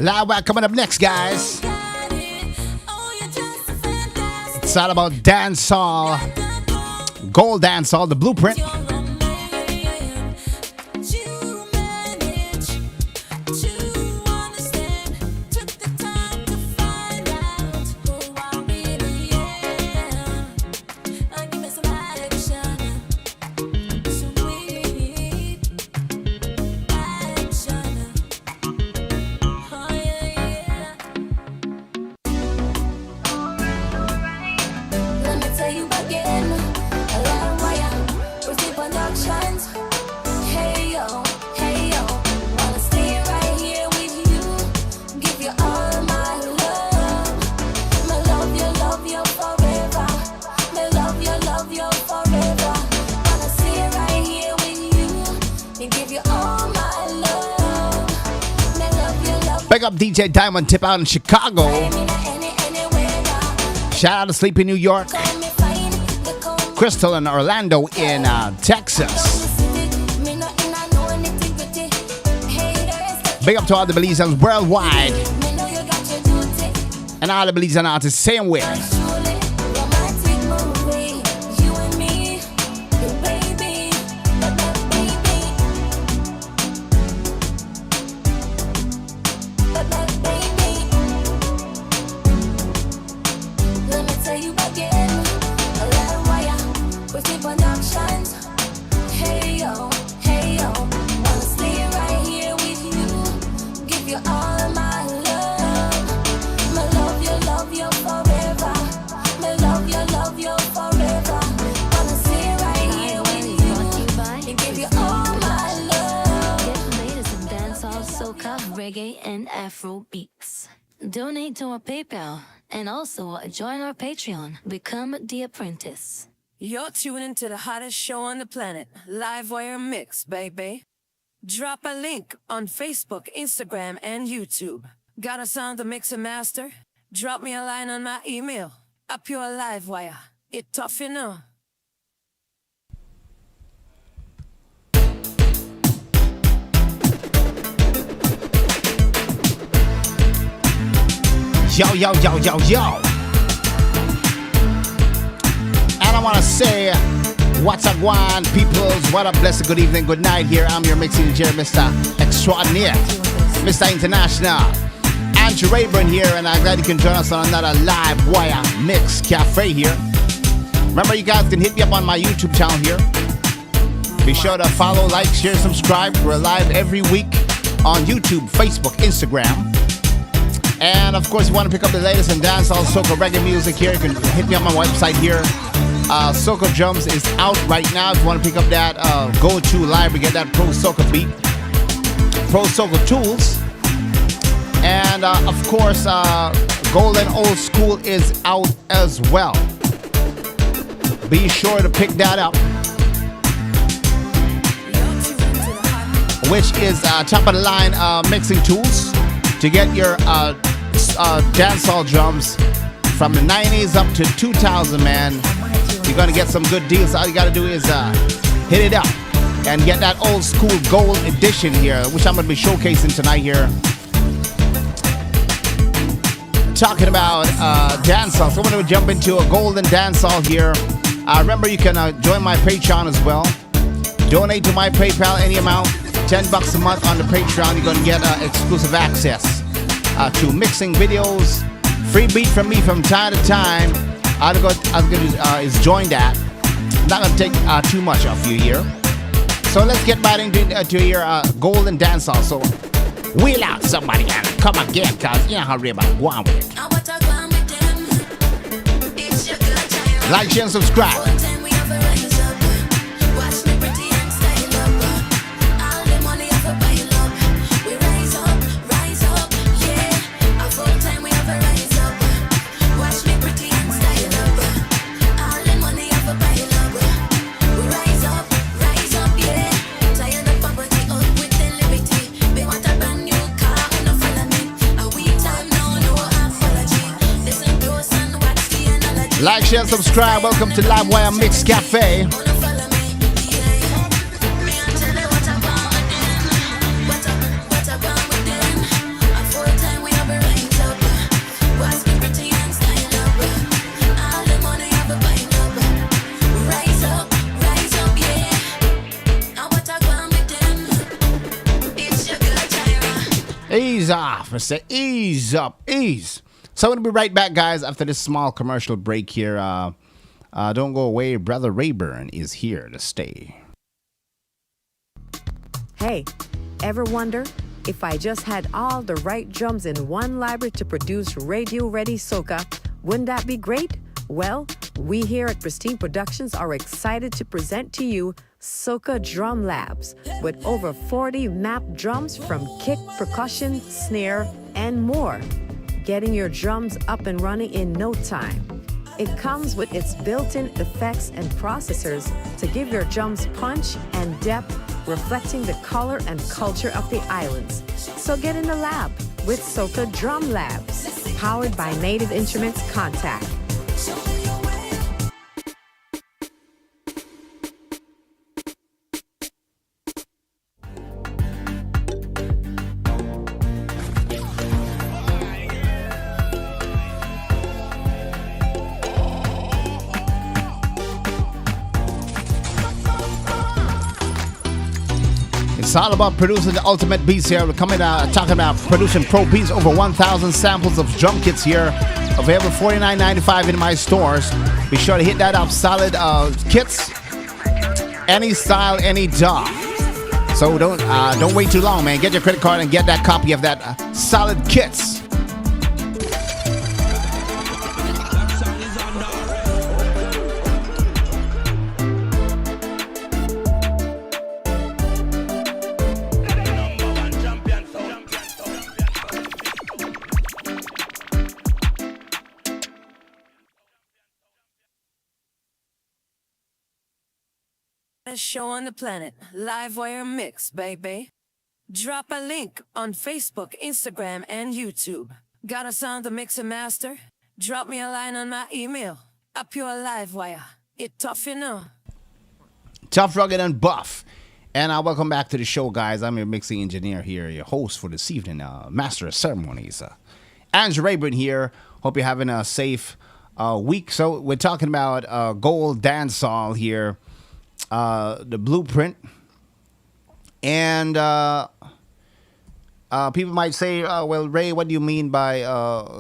Live wire coming up next, guys. It's all about dancehall, gold dancehall, the blueprint. Big up DJ Diamond Tip out in Chicago. Shout out to Sleepy New York. Crystal and Orlando in Texas. Big up to all the Belizeans worldwide. And all the Belizean artists same way. Reggae and Afro beats. Donate to our PayPal and also join our Patreon. Become the apprentice. You're tuning to the hottest show on the planet, Livewire Mix, baby. Drop a link on Facebook, Instagram, and YouTube. Got us on the Mix and Master? Drop me a line on my email. A pure Livewire. It tough, you know. Yo, yo, yo, yo, yo. And I want to say, what's up, one peoples? What up, blessed good evening, good night here. I'm your mixing engineer, Mr. Extraordinaire, Mr. International. Andrew Rayburn here, and I'm glad you can join us on another Live Wire Mix Cafe here. Remember, you guys can hit me up on my YouTube channel here. Be sure to follow, like, share, subscribe. We're live every week on YouTube, Facebook, Instagram. And of course, if you want to pick up the latest in dancehall, soca, reggae music here, you can hit me on my website here. Soca Drums is out right now. If you want to pick up that, go to library, get that Pro Soca beat, Pro Soca tools. And of course, Golden Old School is out as well. Be sure to pick that up. Which is top of the line mixing tools to get your dancehall drums from the 90s up to 2000, man. You're gonna get some good deals. All you gotta do is hit it up and get that old school gold edition here, which I'm gonna be showcasing tonight here. Talking about dancehall, so I'm gonna jump into a golden dancehall here. Remember, you can join my Patreon as well. Donate to my PayPal any amount, $10 a month on the Patreon. You're gonna get exclusive access to mixing videos, free beat from me from time to time. I'm gonna is join that. Not gonna take too much of you here. So let's get right into your golden dancehall. So wheel out somebody and come again, cause you know how real about go on with it. Like, share, and subscribe. Like, share, subscribe. Welcome to Live Wire Mix Cafe. Full time ease off. I say ease up, ease. So I'm gonna be right back, guys, after this small commercial break here. Don't go away. Brother Rayburn is here to stay. Hey, ever wonder if I just had all the right drums in one library to produce radio-ready soca, wouldn't that be great? Well, we here at Pristine Productions are excited to present to you Soca Drum Labs with over 40 mapped drums from kick, percussion, snare, and more. Getting your drums up and running in no time. It comes with its built-in effects and processors to give your drums punch and depth, reflecting the color and culture of the islands. So get in the lab with Soca Drum Labs, powered by Native Instruments Contact. It's all about producing the ultimate beats here. We're talking about producing pro beats, over 1,000 samples of drum kits here, available $49.95 in my stores. Be sure to hit that up. Solid kits, any style, any DAW. So don't wait too long, man. Get your credit card and get that copy of that solid kits. Show on the planet, live wire mix, baby. Drop a link on Facebook, Instagram, and YouTube. Got a sound to mix and master? Drop me a line on my email. A pure live wire. It tough, you know. Tough, rugged, and buff. And welcome back to the show, guys. I'm your mixing engineer here, your host for this evening, master of ceremonies. Andrew Rayburn here. Hope you're having a safe week. So we're talking about gold dancehall here. The blueprint, and people might say, well, Ray, what do you mean by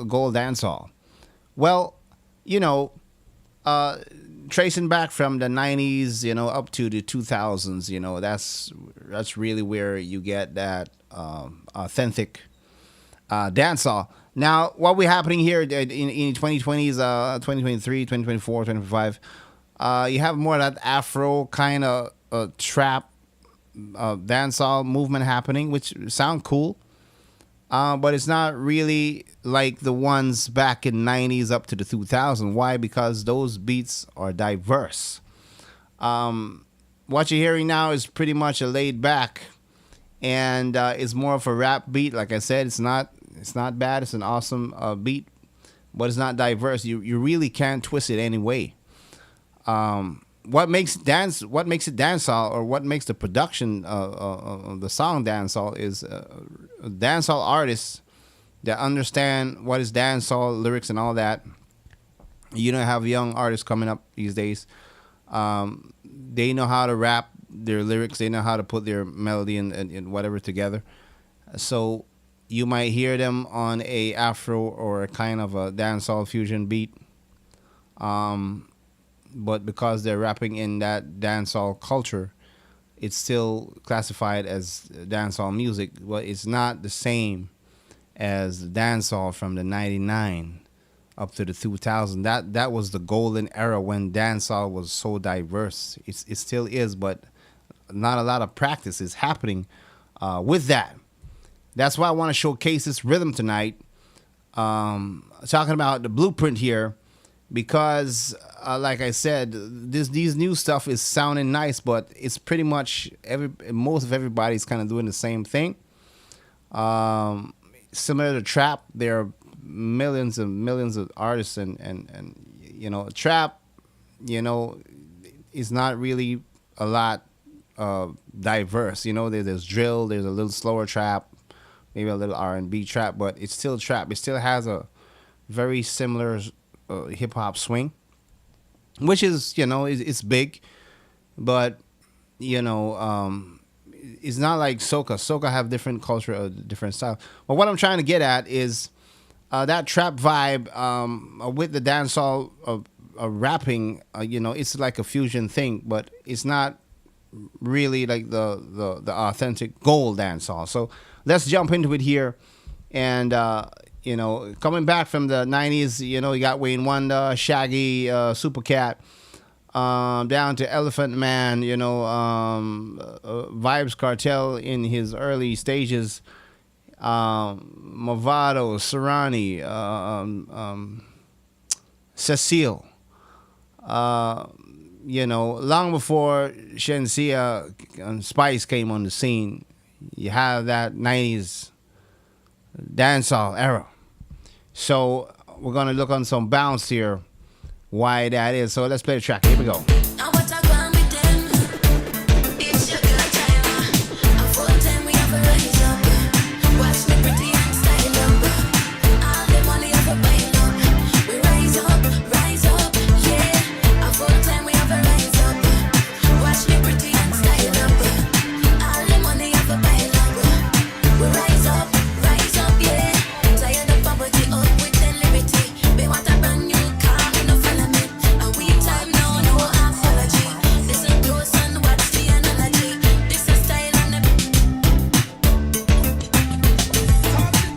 gold dancehall? Well, tracing back from the 90s, up to the 2000s, that's really where you get that authentic dancehall. Now, what we're happening here in 2020s, 2023, 2024, 2025, you have more of that Afro kind of trap dancehall movement happening, which sound cool, but it's not really like the ones back in 90s up to the 2000s. Why? Because those beats are diverse. What you're hearing now is pretty much a laid back, and it's more of a rap beat. Like I said, it's not bad. It's an awesome beat, but it's not diverse. You really can't twist it any way. What makes it dancehall, or what makes the production of the song dancehall, is dancehall artists that understand what is dancehall lyrics and all that. You don't have young artists coming up these days. They know how to rap their lyrics. They know how to put their melody and whatever together. So you might hear them on a Afro or a kind of a dancehall fusion beat. But because they're rapping in that dancehall culture, it's still classified as dancehall music. But it's not the same as dancehall from the 99 up to the 2000. That was the golden era when dancehall was so diverse. It still is, but not a lot of practice is happening with that. That's why I want to showcase this rhythm tonight. Talking about the blueprint here, because like I said, these new stuff is sounding nice, but it's pretty much most of everybody's kind of doing the same thing. Similar to trap, there are millions and millions of artists, and trap, is not really a lot diverse. There's drill, there's a little slower trap, maybe a little R&B trap, but it's still trap. It still has a very similar hip hop swing, which is it's big, but it's not like soca. Soca have different culture, different style. But what I'm trying to get at is that trap vibe with the dancehall rapping. It's like a fusion thing, but it's not really like the authentic gold dancehall. So let's jump into it here, and coming back from the '90s, you got Wayne Wonder, Shaggy, Supercat. Down to Elephant Man, Vibes Cartel in his early stages, Movado, Serrani, Cecile. Long before Shensia and Spice came on the scene, you have that '90s dancehall era. So we're gonna look on some bounce here. Why that is. So let's play the track. Here we go.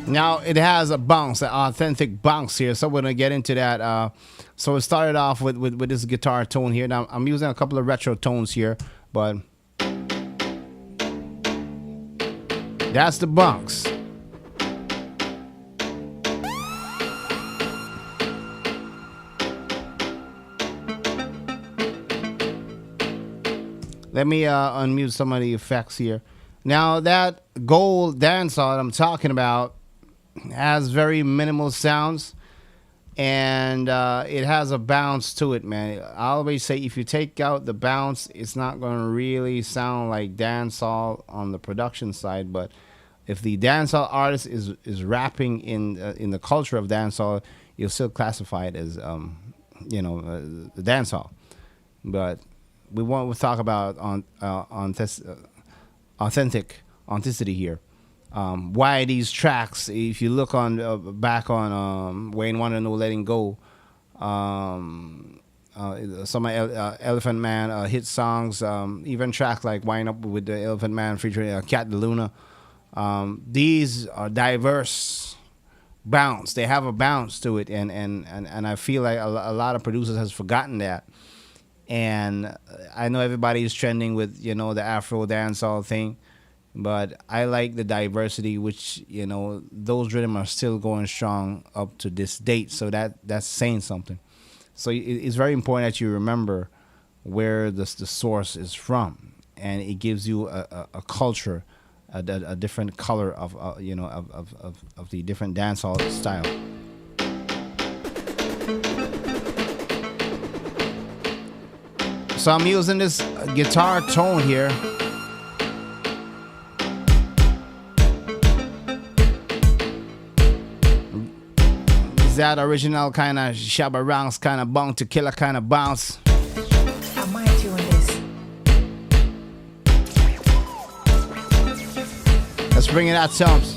Now it has a bounce, an authentic bounce here. So we're gonna get into that. So it started off with this guitar tone here. Now I'm using a couple of retro tones here, but that's the bounce. Let me unmute some of the effects here. Now that gold dancehall I'm talking about has very minimal sounds, and it has a bounce to it, man. I always say if you take out the bounce, it's not going to really sound like dancehall on the production side. But if the dancehall artist is rapping in the culture of dancehall, you'll still classify it as the dancehall. But we'll talk about authenticity here. Why these tracks? If you look on back on Wayne Wonder No Letting Go, some Elephant Man hit songs, even tracks like Wind Up with the Elephant Man featuring Cat the Luna. These are diverse bounce. They have a bounce to it, and I feel like a lot of producers has forgotten that. And I know everybody is trending with the Afro dancehall thing. But I like the diversity, which, those rhythms are still going strong up to this date. So that's saying something. So it's very important that you remember where the source is from. And it gives you a culture, a different color of the different dancehall style. So I'm using this guitar tone here. That original kind of Shabba Ranks kind of bounce to killer kind of bounce. I might doing this. Let's bring it out, Chumps.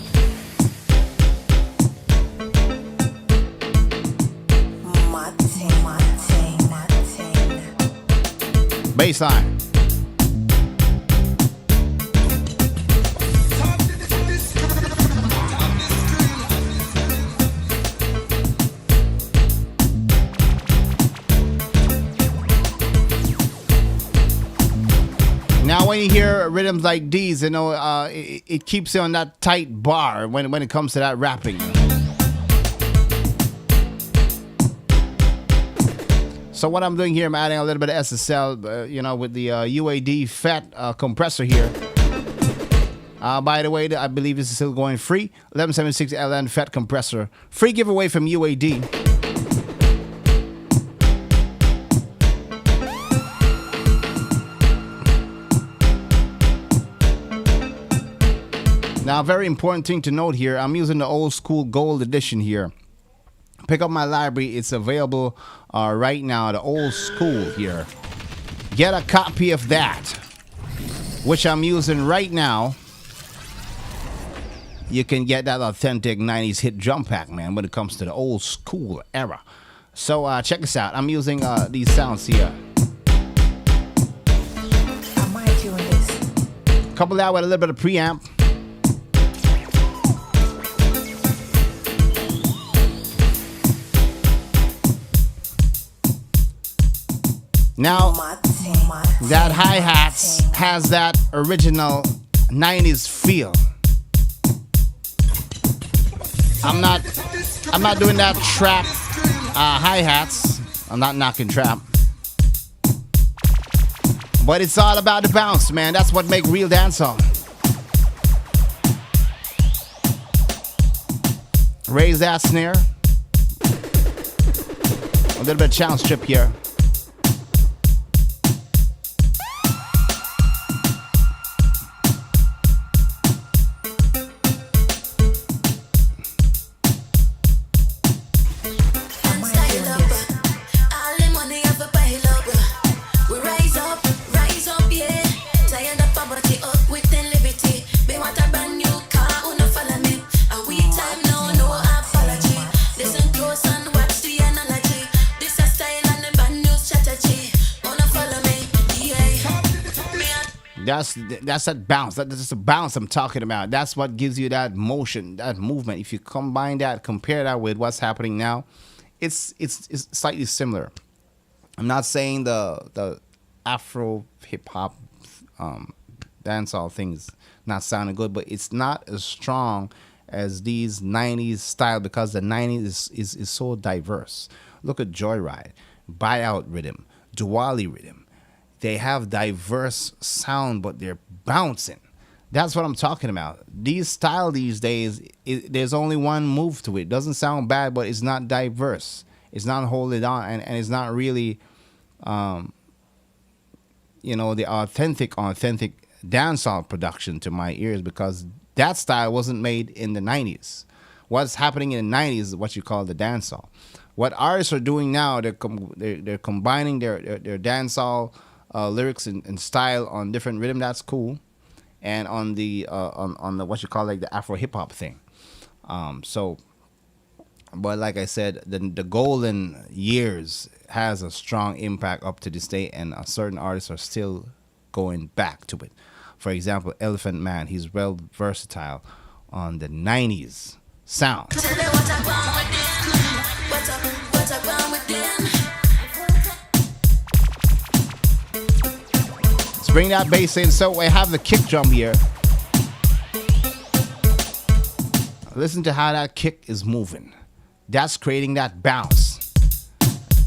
Baseline. Now, when you hear rhythms like these, it keeps you on that tight bar when it comes to that rapping. So what I'm doing here, I'm adding a little bit of SSL, with the UAD FET compressor here. By the way, I believe this is still going free. 1176 LN FET compressor. Free giveaway from UAD. Now, a very important thing to note here, I'm using the old school gold edition here. Pick up my library. It's available right now, the old school here. Get a copy of that. which I'm using right now, you can get that authentic 90s hit drum pack, man, when it comes to the old school era. So check this out. I'm using these sounds here. I might you on this. Couple that with a little bit of preamp. Now, that hi-hats has that original 90s feel. I'm not doing that trap hi-hats. I'm not knocking trap. But it's all about the bounce, man. That's what make real dancehall. Raise that snare. A little bit of challenge trip here. That's that bounce. That's the bounce I'm talking about. That's what gives you that motion, that movement. If you combine that, compare that with what's happening now, it's slightly similar. I'm not saying the Afro hip hop dancehall things not sounding good, but it's not as strong as these 90s style because the 90s is so diverse. Look at Joyride, Buyout Rhythm, Diwali Rhythm. They have diverse sound, but they're bouncing. That's what I'm talking about. These style these days, there's only one move to it. It doesn't sound bad, but it's not diverse. It's not holding on, and it's not really, the authentic dancehall production to my ears because that style wasn't made in the 90s. What's happening in the 90s is what you call the dancehall. What artists are doing now, they're combining their dancehall lyrics and style on different rhythm. That's cool, and on the what you call like the Afro hip hop thing. But like I said, the golden years has a strong impact up to this day, and certain artists are still going back to it. For example, Elephant Man, he's well versatile on the 90s sound. Let's bring that bass in. So I have the kick drum here. Listen to how that kick is moving. That's creating that bounce.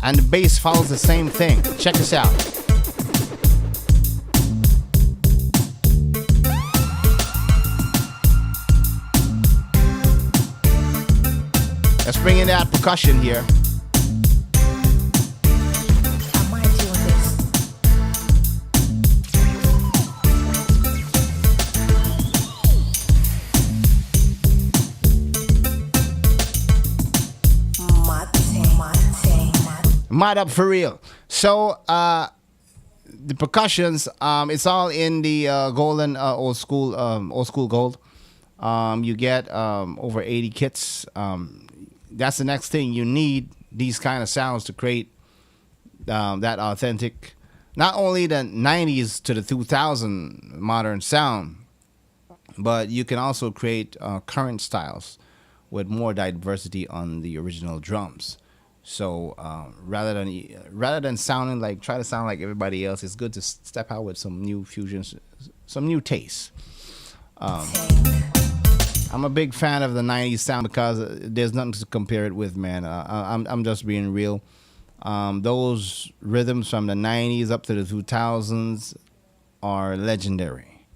And the bass follows the same thing. Check this out. Let's bring in that percussion here. I might you on this. Mad up for real. So the percussions, it's all in the golden old school gold. You get over 80 kits. That's the next thing. You need these kind of sounds to create that authentic, not only the 90s to the 2000 modern sound, but you can also create current styles with more diversity on the original drums. So rather than sounding like, try to sound like everybody else, it's good to step out with some new fusions, some new tastes. I'm a big fan of the 90s sound because there's nothing to compare it with, man. I'm just being real. Those rhythms from the 90s up to the 2000s are legendary.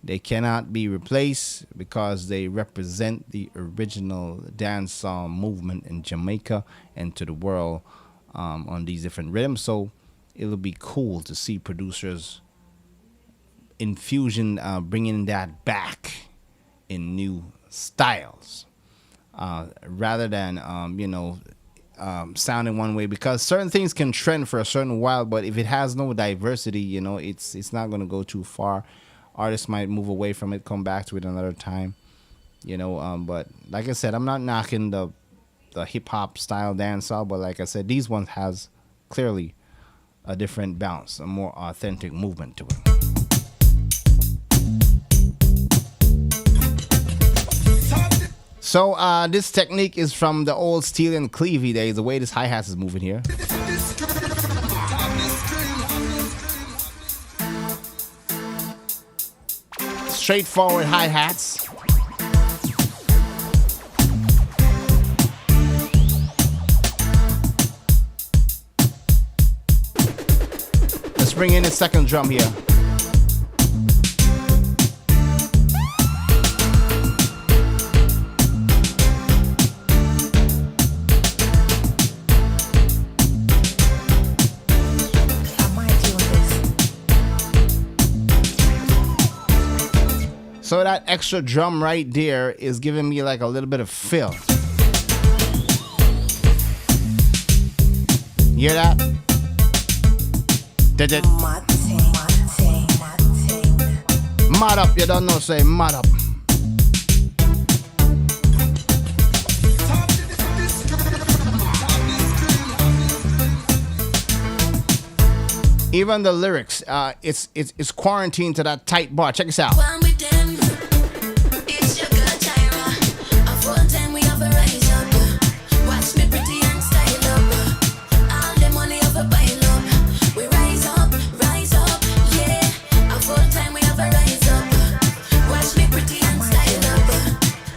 They cannot be replaced because they represent the original dancehall movement in Jamaica and to the world on these different rhythms. So it'll be cool to see producers in fusion bringing that back in new styles rather than sounding one way, because certain things can trend for a certain while, but if it has no diversity, it's not going to go too far. artists might move away from it, come back to it another time. But like I said, I'm not knocking the hip hop style dancehall, but like I said, these ones has clearly a different bounce, a more authentic movement to it. So this technique is from the old Steel and Clevey days, the way this hi-hat is moving here. Straightforward hi-hats. Let's bring in the second drum here. So that extra drum right there is giving me like a little bit of fill. You hear that? Did it? Mad up, you don't know, say mad up. Even the lyrics, it's quarantined to that tight bar. Check this out.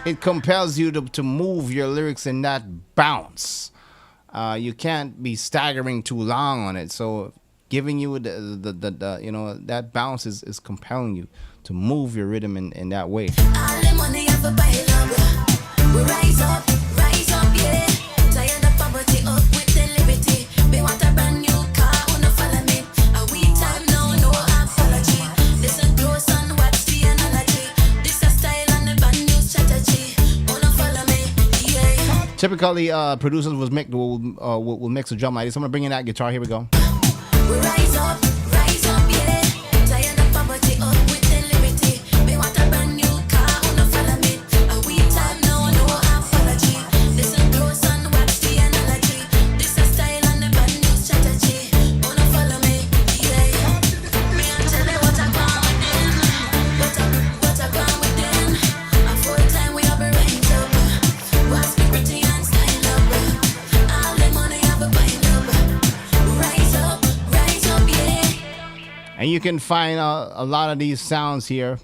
It compels you to move your lyrics in that bounce. You can't be staggering too long on it. So giving you the that bounce is compelling you to move your rhythm in that way. Typically, producers will mix a drum like this. I'm gonna bring in that guitar. Here we go. We rise up, yeah. Tired of poverty, up with the liberty. We want a brand new car, wanna follow me. We time now, no apology. Listen close and watch the analogy. This a style and the brand new strategy. Wanna follow me, yeah. Me and tell you what I want within. What I want within. A full time we have a range up. Watch me pretty and style up. All the money have a pile up. Rise up. And you can find a lot of these sounds here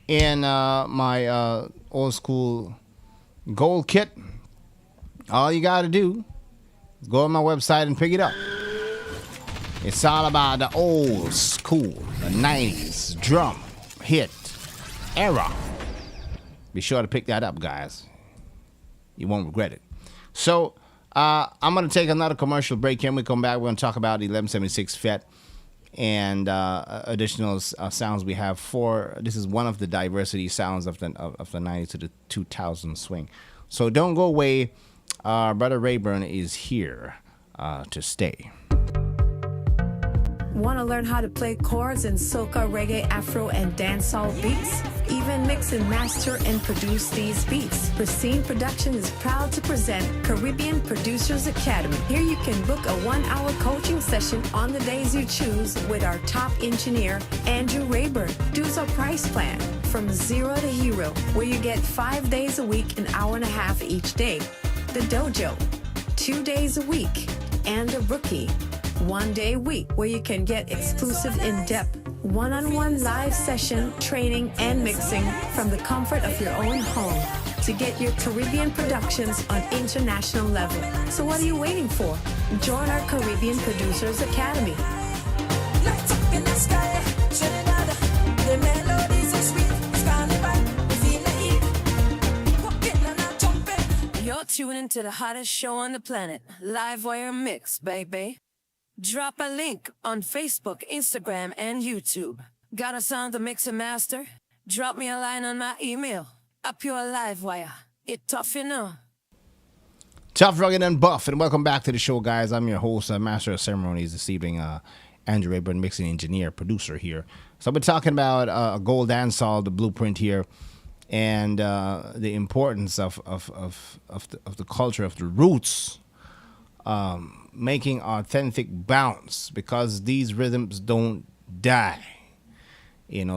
in my old school gold kit. All you got to do is go on my website and pick it up. It's all about the old school, the 90s drum hit era. Be sure to pick that up, guys. You won't regret it. So, I'm going to take another commercial break. When we come back, we're going to talk about the 1176 FET and additional sounds we have for. This is one of the diversity sounds of the 90s to the 2000 swing. So don't go away. Brother Rayburn is here to stay. Want to learn how to play chords in soca, reggae, afro, and dancehall beats? Even mix and master and produce these beats. Pristine Production is proud to present Caribbean Producers Academy. Here you can book a 1-hour coaching session on the days you choose with our top engineer, Andrew Rayburn. Dues our price plan from 0 to hero, where you get 5 days a week, an hour and a half each day. The dojo, 2 days a week, and the rookie, 1 day a week, where you can get exclusive in-depth one-on-one live session training and mixing from the comfort of your own home to get your Caribbean productions on international level. So what are you waiting for? Join our Caribbean Producers Academy. Lights up in the sky, Trinidad. The melodies are sweet. It's carnival. We feel the heat. Popping and a jumping. You're tuning into the hottest show on the planet. Live wire mix, baby. Drop a link on Facebook, Instagram, and YouTube. Got a song to mix and master? Drop me a line on my email. A pure live wire. It tough, you know. Tough, rugged, and buff, and welcome back to the show, guys. I'm your host, Master of Ceremonies this evening, Andrew Rayburn, mixing engineer, producer here. So we're talking about a gold dancehall, the blueprint here, and the importance of the culture, of the roots, making authentic bounce, because these rhythms don't die.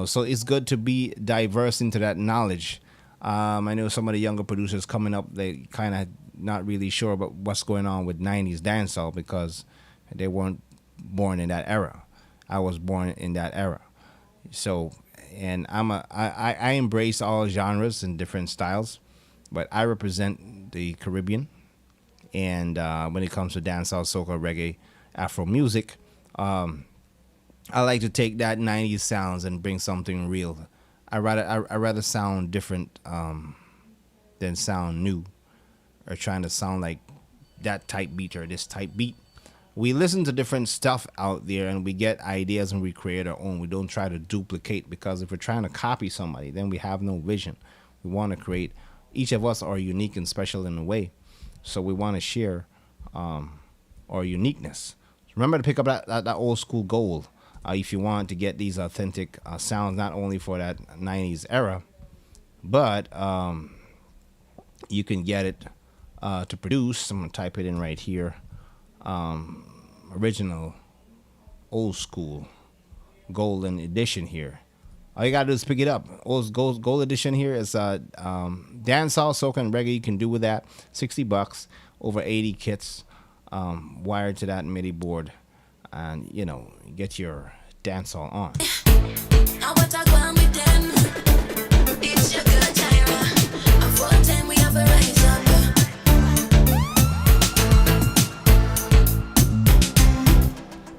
So it's good to be diverse into that knowledge. I know some of the younger producers coming up, they kind of not really sure about what's going on with 90s dancehall because they weren't born in that era. I was born in that era. So, and I embrace all genres and different styles, but I represent the Caribbean. And when it comes to dancehall, soca, reggae, Afro music, I like to take that 90s sounds and bring something real. I rather sound different than sound new, or trying to sound like that type beat or this type beat. We listen to different stuff out there and we get ideas and we create our own. We don't try to duplicate, because if we're trying to copy somebody, then we have no vision. We want to create. Each of us are unique and special in a way, so we want to share our uniqueness. Remember to pick up that old school gold. If you want to get these authentic sounds, not only for that 90s era, but you can get it to produce. I'm going to type it in right here. Original, old school, golden edition here. All you got to do is pick it up. Gold edition here is dancehall, soca, and reggae. You can do with that. $60, over 80 kits, wired to that MIDI board. And, get your dancehall on. Now what I want with them? It's your good time. A full time we have a rise up.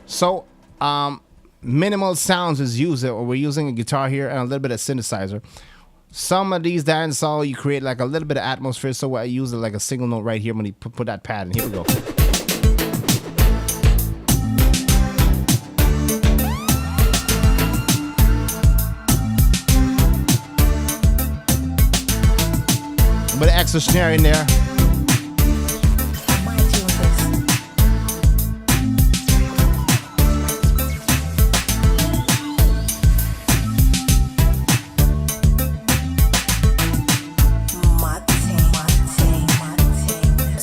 So, minimal sounds is used, or we're using a guitar here and a little bit of synthesizer. Some of these dancehall, you create like a little bit of atmosphere, so I use it like a single note right here when you put that pad in. Here we go. With an extra snare in there. I might tune this.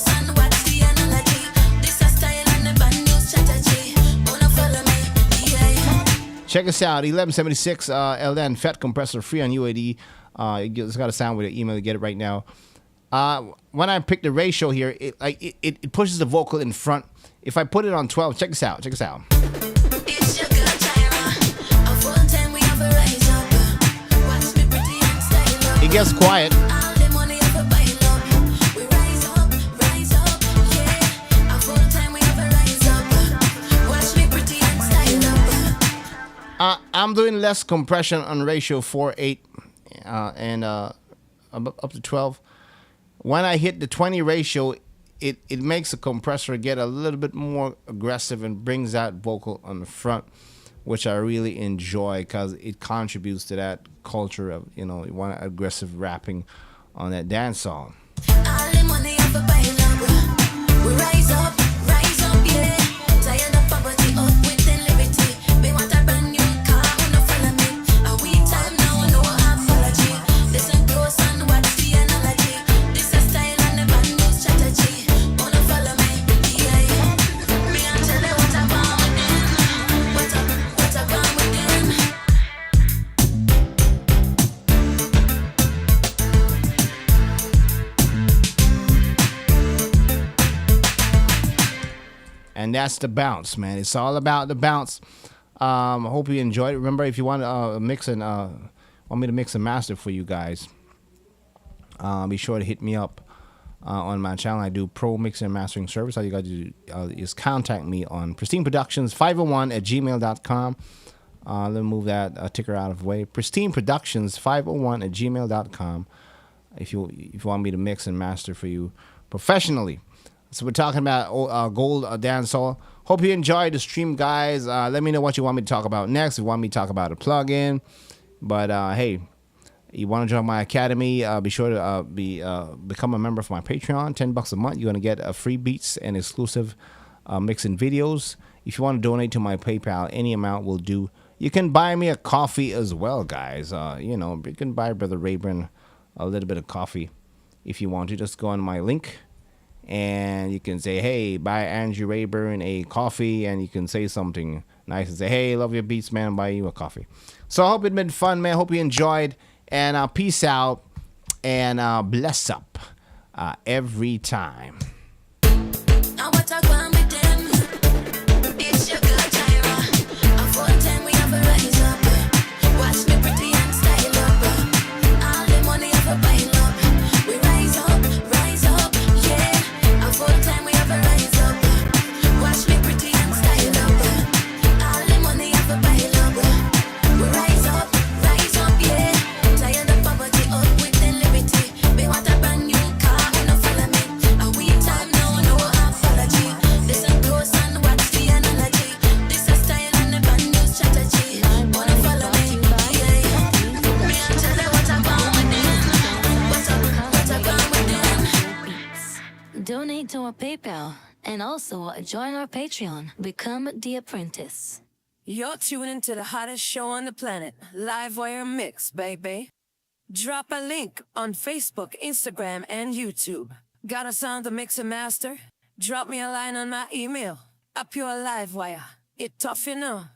Son, what's the analogy? This a style and a band new strategy. Wanna follow me? Yeah. Check us out, 1176 LN FET compressor, free on UAD. It's got a sound with an email to get it right now. When I pick the ratio here, it pushes the vocal in front. If I put it on 12, check this out. It's your good time. A full time we have a rise up. Watch me pretty and style up. It gets quiet. All the money have a pile up. We rise up, yeah. A full time we have a rise up. Watch me pretty and style up. I'm doing less compression on ratio 4:8 and up to 12. When I hit the 20 ratio, it makes the compressor get a little bit more aggressive and brings that vocal on the front, which I really enjoy because it contributes to that culture of, you want aggressive rapping on that dance song. All the money have a pile up. We rise up, yeah. Tired of poverty, up with the liberty. We want a brand new car, wanna follow me. A week time now, no apology. Listen close and watch the analogy. This a style and a brand new strategy. Wanna follow me? Yeah. Me and tell you what I want with them. What I want with them. And that's the bounce, man. It's all about the bounce. I hope you enjoyed it. Remember, if you want to want me to mix and master for you guys, be sure to hit me up on my channel. I do pro mixing and mastering service. All you got to do is contact me on Pristine Productions 501@gmail.com. Let me move that ticker out of the way. Pristine Productions 501@gmail.com. If you want me to mix and master for you professionally. So we're talking about gold dancehall. Hope you enjoyed the stream, guys. Let me know what you want me to talk about next. If you want me to talk about a plug-in. But, hey, you want to join my academy, be sure to become a member of my Patreon. $10 a month. You're going to get free beats and exclusive mixing videos. If you want to donate to my PayPal, any amount will do. You can buy me a coffee as well, guys. You can buy Brother Rayburn a little bit of coffee if you want to. Just go on my link and you can say, hey, buy Andrew Rayburn a coffee, and you can say something nice and say, hey, love your beats, man, buy you a coffee. So I hope it's been fun, man. Hope you enjoyed, and peace out, and bless up every time. Now what I want with them? It's your girl Tyra. A full time we have a rise up. Watch me pretty and style up. All the money have a pile up. We rise up, yeah. A full time we have a rise up. Watch me pretty and style up. All the money have a pile up. We rise up, yeah. Tired of poverty up with the liberty. We want a brand new car, wanna follow me. A we time now, no apology. This a close and what's the analogy? This a style and a brand new strategy. Wanna follow me, yeah. Me and tell you what I want with them. What I want with them. Donate to our PayPal and also join our Patreon. Become the apprentice. You're tuning into the hottest show on the planet, Livewire Mix, baby. Drop a link on Facebook, Instagram, and YouTube. Got a sound to mix and master? Drop me a line on my email. A pure Livewire. It tough, you know.